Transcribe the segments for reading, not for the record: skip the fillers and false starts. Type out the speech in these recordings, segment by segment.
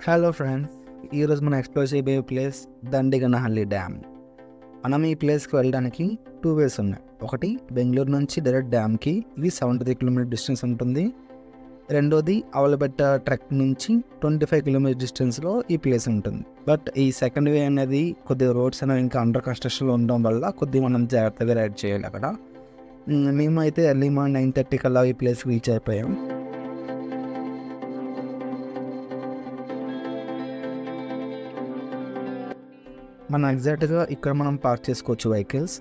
Hello friends, ఈరోజు మనం explore చేయబోయే ప్లేస్ దండిగనహల్లి డ్యామ్. మనం ఈ ప్లేస్కి వెళ్ళడానికి 2 వేస్ ఉన్నాయి. ఒకటి బెంగళూరు నుంచి డైరెక్ట్ డ్యామ్కి, ఇది 73 కిలోమీటర్ డిస్టెన్స్ ఉంటుంది. రెండోది అవలబెట్ట ట్రెక్ నుంచి 25 కిలోమీటర్ డిస్టెన్స్లో ఈ ప్లేస్ ఉంటుంది. బట్ ఈ సెకండ్ వే అనేది కొద్దిగా రోడ్స్ అనేవి ఇంకా అండర్ కన్స్ట్రక్షన్లో ఉండడం వల్ల కొద్దిగా మనం జాగ్రత్తగా రైడ్ చేయాలి అక్కడ. మేమైతే ఎర్లీ మార్నింగ్ 9:30 కల్లా ఈ ప్లేస్కి రీచ్ అయిపోయాం. మనం ఎగ్జాక్ట్గా ఇక్కడ మనం పార్క్ చేసుకోవచ్చు వెహికల్స్.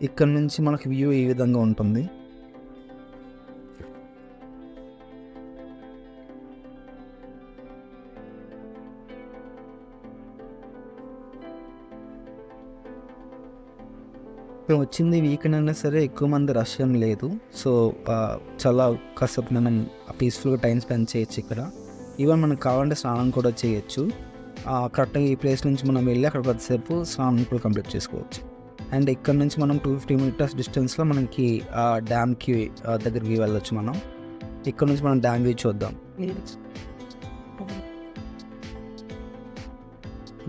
ఇక్కడ నుంచి మనకి వ్యూ ఈ విధంగా ఉంటుంది. మేము వచ్చింది వీకెండ్ అయినా సరే ఎక్కువ మంది రష్ ఏం లేదు. సో చాలా కాసేపు మనం పీస్ఫుల్గా టైం స్పెండ్ చేయొచ్చు ఇక్కడ. ఈవెన్ మనకు కావాలంటే స్నానం కూడా చేయొచ్చు. కరెక్ట్గా ఈ ప్లేస్ నుంచి మనం వెళ్ళి అక్కడ కొద్దిసేపు స్నానం కూడా కంప్లీట్ చేసుకోవచ్చు. అండ్ ఇక్కడ నుంచి మనం 250 మీటర్స్ డిస్టెన్స్లో మనకి డ్యామ్కి దగ్గరికి వెళ్ళొచ్చు. మనం ఇక్కడ నుంచి మనం డ్యామ్ వ్యూ చూద్దాం.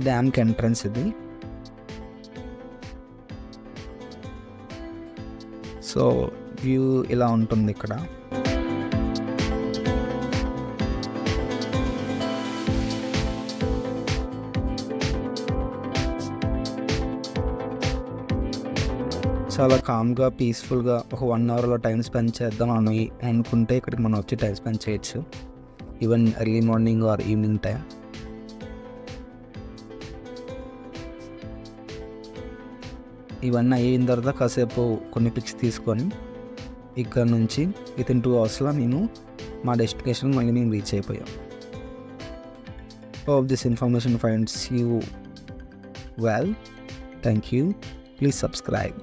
డ్యామ్కి ఎంట్రన్స్ ఇది. సో వ్యూ ఇలా ఉంటుంది ఇక్కడ. చాలా కామ్గా పీస్ఫుల్గా ఒక 1 అవర్లో టైం స్పెండ్ చేద్దాం అని అనుకుంటే ఇక్కడికి మనం వచ్చి టైం స్పెండ్ చేయొచ్చు. Even early morning or evening time. ఇవన్నీ అయిన తర్వాత కాసేపు కొన్ని పిక్స్ తీసుకొని ఇక్కడ నుంచి వితిన్ 2 అవర్స్లో మేము మా డెస్టినేషన్ మళ్ళీ మేము రీచ్ అయిపోయాం. Hope this information finds you well. Thank you. Please subscribe.